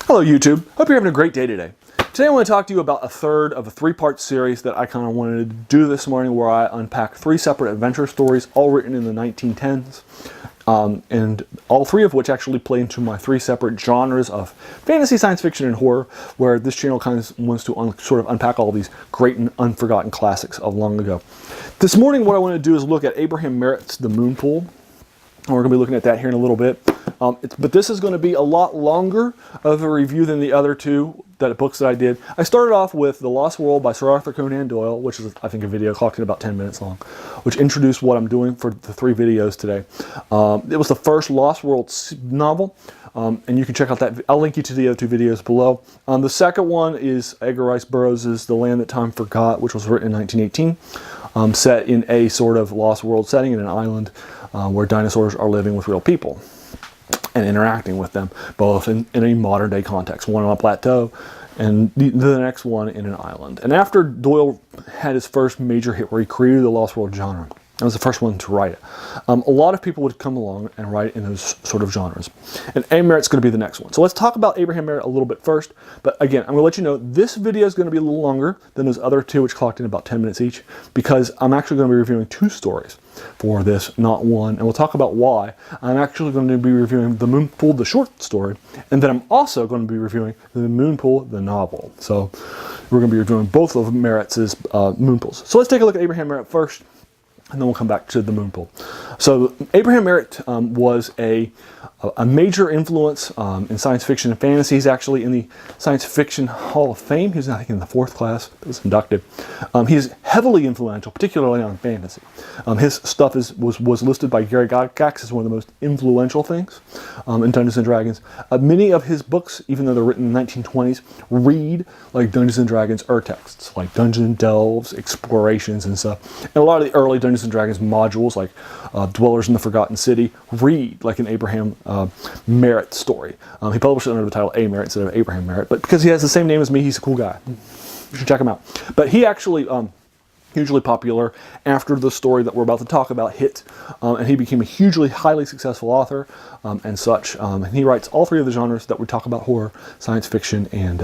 Hello YouTube, hope you're having a great day today. Today I want to talk to you about a third of a three-part series that I kind of wanted to do this morning, where I unpack three separate adventure stories, all written in the 1910s, and all three of which actually play into my three separate genres of fantasy, science fiction, and horror, where this channel kind of wants to sort of unpack all these great and unforgotten classics of long ago. This morning what I want to do is look at Abraham Merritt's The Moonpool. And we're going to be looking at that here in a little bit. But this is going to be a lot longer of a review than the other two books that I did. I started off with The Lost World by Sir Arthur Conan Doyle, which is, I think, a video clocked in about 10 minutes long, which introduced what I'm doing for the three videos today. It was the first Lost World novel, and you can check out that. I'll link you to the other two videos below. The second one is Edgar Rice Burroughs' The Land That Time Forgot, which was written in 1918, set in a sort of Lost World setting in an island where dinosaurs are living with real people and interacting with them, both in a modern day context, one on a plateau and the next one in an island. And after Doyle had his first major hit where he created the Lost World genre, I was the first one to write it. A lot of people would come along and write in those sort of genres. And A. Merritt's going to be the next one. So let's talk about Abraham Merritt a little bit first. But again, I'm going to let you know this video is going to be a little longer than those other two, which clocked in about 10 minutes each, because I'm actually going to be reviewing two stories for this, not one. And we'll talk about why. I'm actually going to be reviewing The Moonpool, the short story, and then I'm also going to be reviewing The Moonpool, the novel. So we're going to be reviewing both of Merritt's Moonpools. So let's take a look at Abraham Merritt first, and then we'll come back to The Moonpool. So Abraham Merritt was a major influence in science fiction and fantasy. He's actually in the Science Fiction Hall of Fame. He was, I think, in the 4th class that was inducted. He's heavily influential, particularly on fantasy. His stuff was listed by Gary Gygax as one of the most influential things in Dungeons & Dragons. Many of his books, even though they're written in the 1920s, read like Dungeons & Dragons urtexts, like Dungeon Delves, Explorations, and stuff. And a lot of the early Dungeons & Dragons modules, like Dwellers in the Forgotten City, read like an Abraham Merritt story. He published it under the title A. Merritt instead of Abraham Merritt, but because he has the same name as me, he's a cool guy. You should check him out. But he actually hugely popular after the story that we're about to talk about hit, and he became a hugely highly successful author and such. And he writes all three of the genres that we talk about: horror, science fiction, and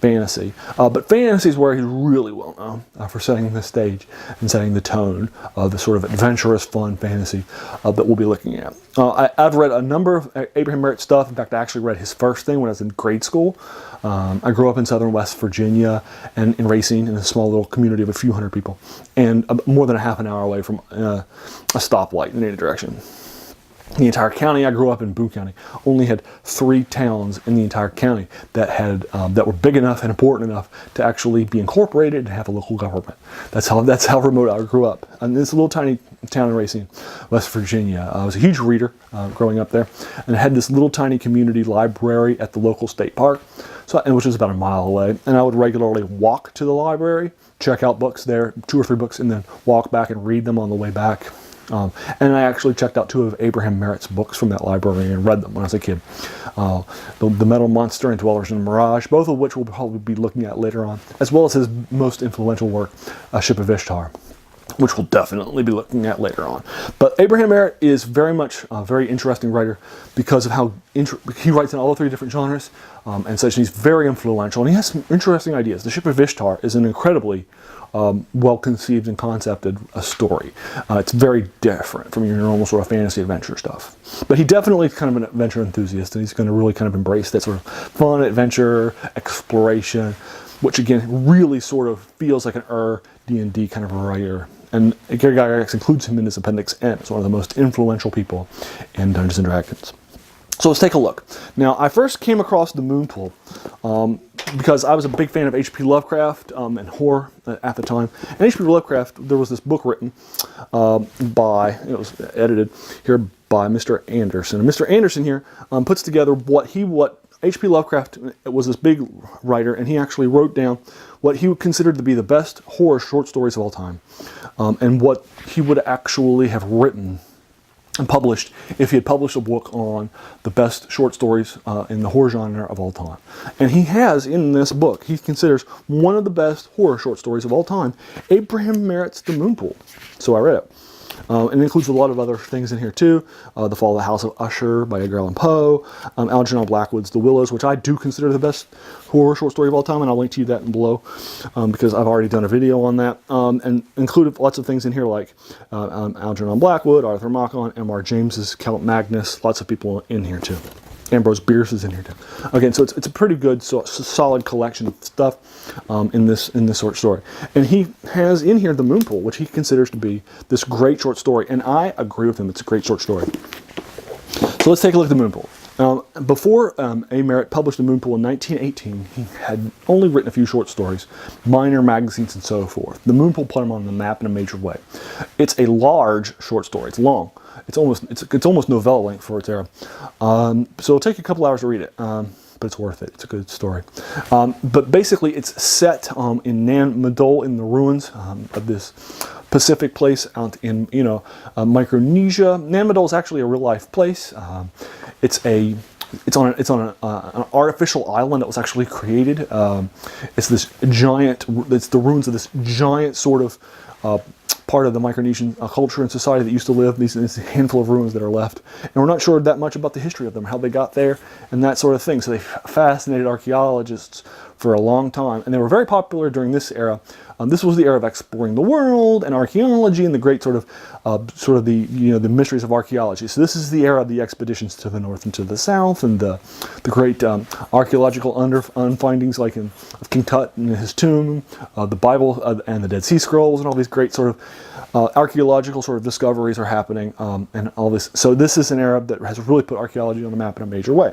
fantasy. But fantasy is where he's really well known for setting the stage and setting the tone of the sort of adventurous, fun fantasy that we'll be looking at. I've read a number of Abraham Merritt stuff. In fact, I actually read his first thing when I was in grade school. I grew up in southern West Virginia and in Racine, in a small little community of a few hundred people, and more than a half an hour away from a stoplight in any direction. The entire county I grew up in, Boone County, only had 3 towns in the entire county that had that were big enough and important enough to actually be incorporated and have a local government. That's how remote I grew up. And this little tiny town in Racine, West Virginia. I was a huge reader growing up there, and had this little tiny community library at the local state park, which was about a mile away. And I would regularly walk to the library, check out books there, 2 or 3 books, and then walk back and read them on the way back. And I actually checked out 2 of Abraham Merritt's books from that library and read them when I was a kid. The Metal Monster and Dwellers in the Mirage, both of which we'll probably be looking at later on, as well as his most influential work, Ship of Ishtar, which we'll definitely be looking at later on. But Abraham Merritt is very much a very interesting writer because of how he writes in all 3 different genres and such. And he's very influential, and he has some interesting ideas. The Ship of Ishtar is an incredibly well-conceived and concepted story. It's very different from your normal sort of fantasy adventure stuff. But he definitely is kind of an adventure enthusiast, and he's going to really kind of embrace that sort of fun adventure, exploration, which again really sort of feels like an D&D kind of a writer. And Gary Gygax includes him in his Appendix N as one of the most influential people in Dungeons & Dragons. So let's take a look. Now, I first came across The Moonpool because I was a big fan of H.P. Lovecraft and horror at the time. And H.P. Lovecraft, there was this book written it was edited here by Mr. Anderson. And Mr. Anderson here puts together what H.P. Lovecraft was this big writer, and he actually wrote down what he considered to be the best horror short stories of all time, and what he would actually have written and published if he had published a book on the best short stories in the horror genre of all time. And he has in this book, he considers one of the best horror short stories of all time, Abraham Merritt's The Moonpool. So I read it. And it includes a lot of other things in here too. The Fall of the House of Usher by Edgar Allan Poe, Algernon Blackwood's The Willows, which I do consider the best horror short story of all time, and I'll link to you that below because I've already done a video on that. And included lots of things in here like Algernon Blackwood, Arthur Machen, M.R. James's Count Magnus, lots of people in here too. Ambrose Bierce is in here too. Okay, so it's a pretty good, solid collection of stuff in this short story. And he has in here The Moonpool, which he considers to be this great short story, and I agree with him. It's a great short story. So let's take a look at The Moonpool. Before A. Merritt published The Moonpool in 1918, he had only written a few short stories, minor magazines, and so forth. The Moonpool put him on the map in a major way. It's a large short story. It's long. It's almost novella length for its era. So it'll take a couple hours to read it, but it's worth it. It's a good story. But basically, it's set in Nan Madol, in the ruins of this Pacific place out in Micronesia. Nan Madol is actually a real life place. It's on an artificial island that was actually created. It's this giant. It's the ruins of this giant sort of part of the Micronesian culture and society that used to live. These handful of ruins that are left, and we're not sure that much about the history of them, how they got there, and that sort of thing. So they fascinated archaeologists for a long time, and they were very popular during this era. This was the era of exploring the world and archaeology and the great sort of the mysteries of archaeology. So this is the era of the expeditions to the north and to the south, and the great archaeological findings like of King Tut and his tomb, the Bible and the Dead Sea Scrolls, and all these great sort of archaeological sort of discoveries are happening, and all this. So this is an era that has really put archaeology on the map in a major way.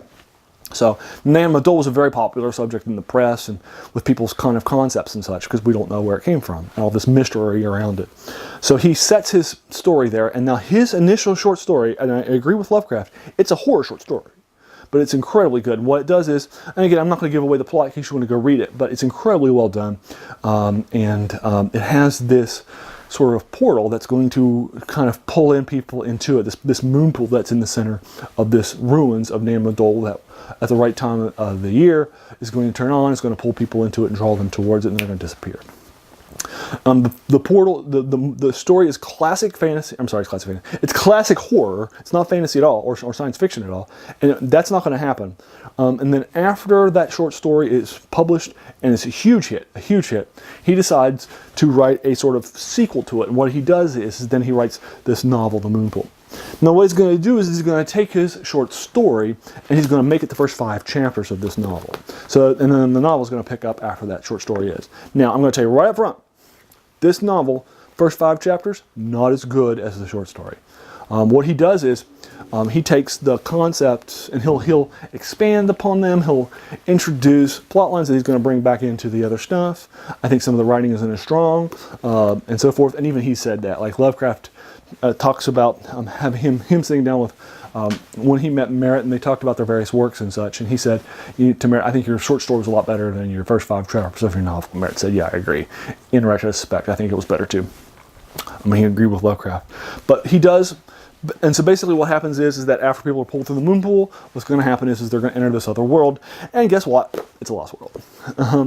So Nan Madol was a very popular subject in the press and with people's kind of concepts and such, because we don't know where it came from and all this mystery around it. So he sets his story there, and now his initial short story, and I agree with Lovecraft, it's a horror short story, but it's incredibly good. What it does is, and again, I'm not going to give away the plot in case you want to go read it, but it's incredibly well done, and it has this sort of portal that's going to kind of pull in people into it. This moon pool that's in the center of this ruins of Nan Madol that at the right time of the year is going to turn on. It's going to pull people into it and draw them towards it, and they're going to disappear. The portal, the story is classic fantasy. I'm sorry, it's classic fantasy. It's classic horror. It's not fantasy at all, or science fiction at all, and that's not going to happen. And then after that short story is published and it's a huge hit, he decides to write a sort of sequel to it. And what he does is then he writes this novel, The Moonpool. Now what he's going to do is he's going to take his short story and he's going to make it the first 5 chapters of this novel. So, and then the novel is going to pick up after that short story is. Now I'm going to tell you right up front, this novel, first 5 chapters, not as good as the short story. What he does is he takes the concepts and he'll expand upon them. He'll introduce plot lines that he's going to bring back into the other stuff. I think some of the writing isn't as strong, and so forth. And even he said that, like Lovecraft talks about having him sitting down with when he met Merritt, and they talked about their various works and such. And he said to Merritt, "I think your short story was a lot better than your first 5 chapters of your novel." Merritt said, "Yeah, I agree. In retrospect, I think it was better too." I mean, he agreed with Lovecraft, but he does. And so basically what happens is that after people are pulled through the moon pool, what's going to happen is they're going to enter this other world. And guess what? It's a lost world.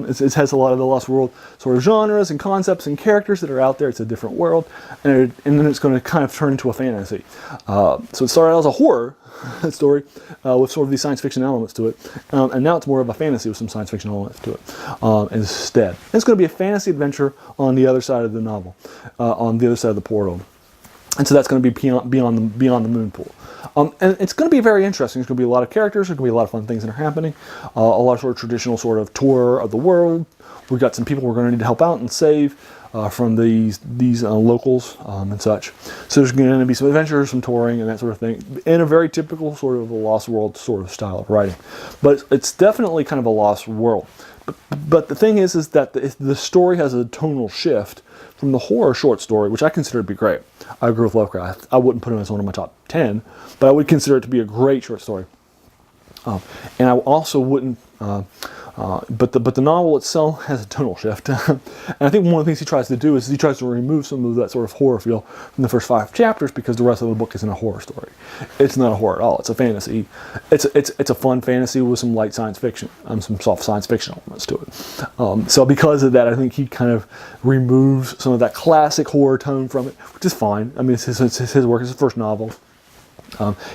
It has a lot of the lost world sort of genres and concepts and characters that are out there. It's a different world. And then it's going to kind of turn into a fantasy. So it started out as a horror story with sort of these science fiction elements to it. And now it's more of a fantasy with some science fiction elements to it instead. And it's going to be a fantasy adventure on the other side of the novel, on the other side of the portal. And so that's going to be beyond the moon pool. And it's going to be very interesting. There's going to be a lot of characters. There's going to be a lot of fun things that are happening. A lot of sort of traditional sort of tour of the world. We've got some people we're going to need to help out and save from these locals and such. So there's going to be some adventures, some touring, and that sort of thing, in a very typical sort of a Lost World sort of style of writing. But it's definitely kind of a Lost World. But the thing is that the story has a tonal shift from the horror short story, which I consider to be great. I agree with Lovecraft. I wouldn't put him as one of my top 10, but I would consider it to be a great short story. And I also wouldn't But the novel itself has a tonal shift, and I think one of the things he tries to do is he tries to remove some of that sort of horror feel from the first 5 chapters, because the rest of the book isn't a horror story. It's not a horror at all. It's a fantasy. It's a fun fantasy with some light science fiction, some soft science fiction elements to it. So because of that, I think he kind of removes some of that classic horror tone from it, which is fine. I mean, it's his work. It's his first novel.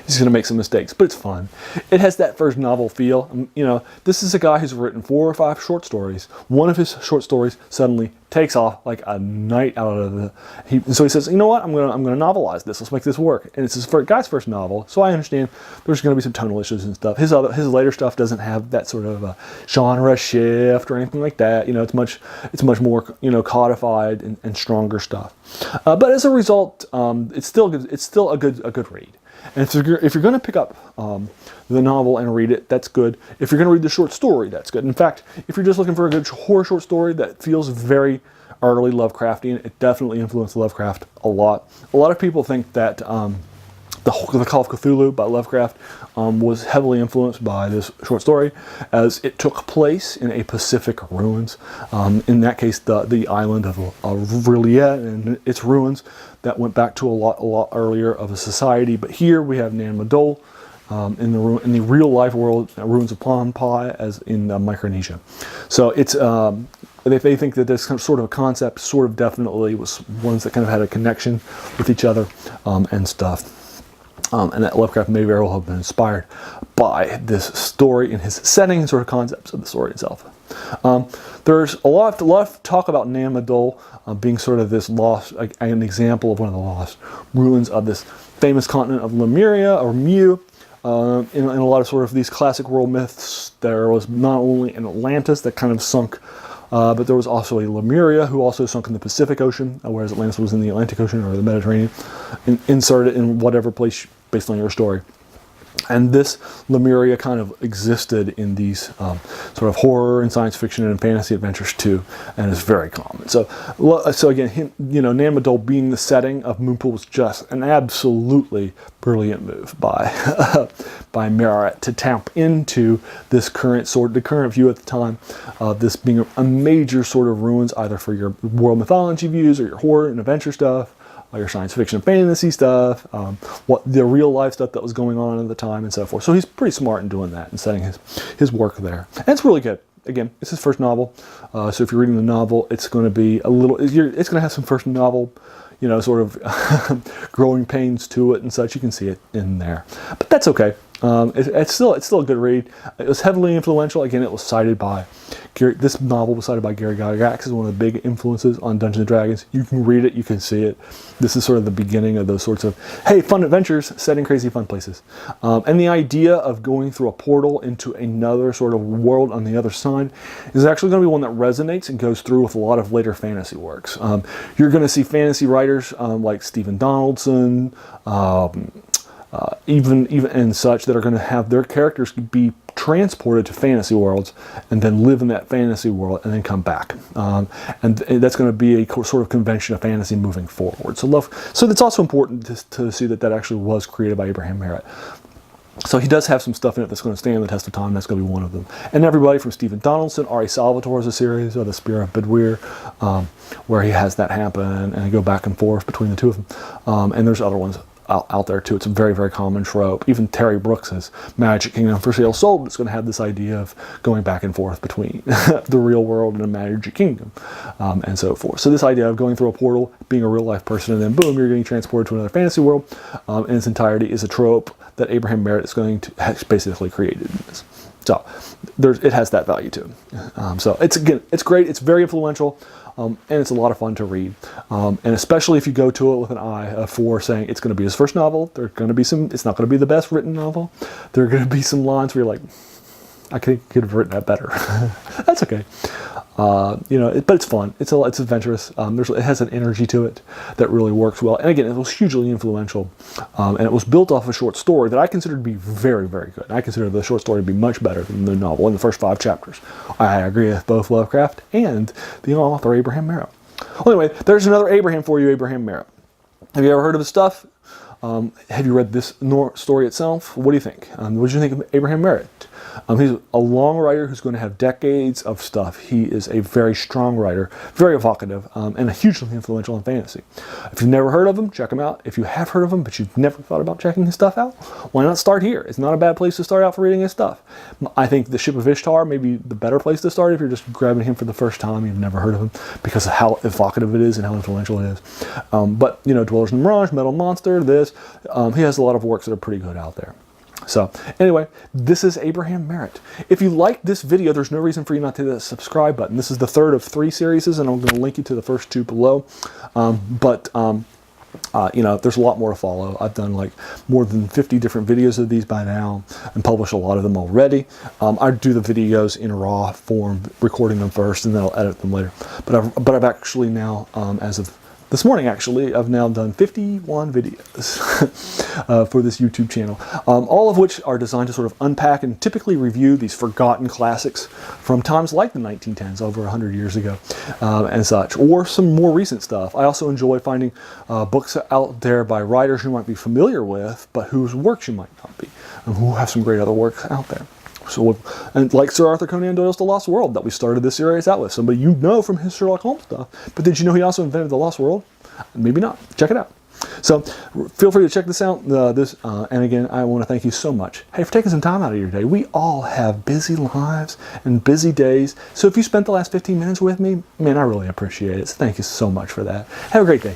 He's going to make some mistakes, but it's fun. It has that first novel feel. You know, this is a guy who's written 4 or 5 short stories. One of his short stories suddenly takes off like a night out of the. So he says, you know what? I'm going to novelize this. Let's make this work. And it's his guy's first novel, so I understand there's going to be some tonal issues and stuff. His later stuff doesn't have that sort of genre shift or anything like that. You know, it's much more codified and stronger stuff. But as a result, it's still a good read. And if you're going to pick up the novel and read it, that's good. If you're going to read the short story, that's good. In fact, if you're just looking for a good horror short story that feels very early Lovecraftian, it definitely influenced Lovecraft a lot. A lot of people think that the Call of Cthulhu by Lovecraft was heavily influenced by this short story, as it took place in a Pacific ruins. In that case, the island of Rilliet and its ruins that went back to a lot earlier of a society. But here we have Nan Madol in the real life world, ruins of Pompeii, as in Micronesia. So it's they think that this sort of a concept sort of definitely was ones that kind of had a connection with each other and stuff. And that Lovecraft may very well have been inspired by this story and his setting and sort of concepts of the story itself. There's a lot of talk about Nan Madol being sort of this lost, an example of one of the lost ruins of this famous continent of Lemuria or Mu. In a lot of sort of these classic world myths, there was not only an Atlantis that kind of sunk, but there was also a Lemuria who also sunk in the Pacific Ocean, whereas Atlantis was in the Atlantic Ocean or the Mediterranean. Insert it in whatever place based on your story. And this Lemuria kind of existed in these sort of horror and science fiction and fantasy adventures too, and is very common. So again, Nan Madol being the setting of Moonpool was just an absolutely brilliant move by Merritt to tap into this the current view at the time of this being a major sort of ruins, either for your world mythology views or your horror and adventure stuff, your science fiction and fantasy stuff, what the real life stuff that was going on at the time, and so forth. So he's pretty smart in doing that and setting his work there. And it's really good. Again, it's his first novel, so if you're reading the novel, it's going to be it's going to have some first novel, sort of growing pains to it and such. You can see it in there, but that's okay. It's still a good read. It was heavily influential. Again, it was cited by this novel was cited by Gary Gygax as one of the big influences on Dungeons & Dragons. You can read it, you can see it. This is sort of the beginning of those sorts of, hey, fun adventures set in crazy fun places. And the idea of going through a portal into another sort of world on the other side is actually going to be one that resonates and goes through with a lot of later fantasy works. You're going to see fantasy writers like Stephen Donaldson, even and such, that are going to have their characters be transported to fantasy worlds and then live in that fantasy world and then come back. And that's going to be a sort of convention of fantasy moving forward. So that's also important to see that actually was created by Abraham Merritt. So he does have some stuff in it that's going to stand the test of time. That's going to be one of them. And everybody from Stephen Donaldson, R.A. Salvatore is a series, or The Spear of Bedwyr, where he has that happen and go back and forth between the two of them. And there's other ones out there too. It's a very, very common trope. Even Terry Brooks's Magic Kingdom for Sale Sold is going to have this idea of going back and forth between the real world and the Magic Kingdom, and so forth. So this idea of going through a portal, being a real life person, and then boom, you're getting transported to another fantasy world in its entirety is a trope that Abraham Merritt is going to has basically created in this. So it has that value too. So it's great. It's very influential. And it's a lot of fun to read. And especially if you go to it with an eye for saying it's going to be his first novel. It's not going to be the best written novel. There are going to be some lines where you're like, I could have written that better. That's okay. But it's fun. It's adventurous. It has an energy to it that really works well. And again, it was hugely influential. And it was built off a short story that I consider to be very, very good. I consider the short story to be much better than the novel in the first 5 chapters. I agree with both Lovecraft and the author, Abraham Merritt. Well, anyway, there's another Abraham for you, Abraham Merritt. Have you ever heard of his stuff? Have you read this story itself? What do you think? What did you think of Abraham Merritt? He's a long writer who's going to have decades of stuff. He is a very strong writer, very evocative, and hugely influential in fantasy. If you've never heard of him, check him out. If you have heard of him, but you've never thought about checking his stuff out, why not start here? It's not a bad place to start out for reading his stuff. I think The Ship of Ishtar may be the better place to start if you're just grabbing him for the first time, you've never heard of him, because of how evocative it is and how influential it is. But, you know, Dwellers in the Mirage, Metal Monster, he has a lot of works that are pretty good out there. So, anyway, this is Abraham Merritt. If you like this video, there's no reason for you not to hit the subscribe button. This is the third of 3 series, and I'm going to link you to the first 2 below. You know, there's a lot more to follow. I've done like more than 50 different videos of these by now and published a lot of them already. I do the videos in raw form, recording them first, and then I'll edit them later. But I've actually now, as of this morning actually, I've now done 51 videos for this YouTube channel, all of which are designed to sort of unpack and typically review these forgotten classics from times like the 1910s, over 100 years ago, and such, or some more recent stuff. I also enjoy finding books out there by writers you might be familiar with, but whose works you might not be, and who have some great other works out there. So, and like Sir Arthur Conan Doyle's The Lost World that we started this series out with, somebody you know from his Sherlock Holmes stuff, but did you know he also invented The Lost World? Maybe not. Check it out. So feel free to check this out. And again, I want to thank you so much, hey, for taking some time out of your day. We all have busy lives and busy days, so if you spent the last 15 minutes with me, man, I really appreciate it. So thank you so much for that. Have a great day.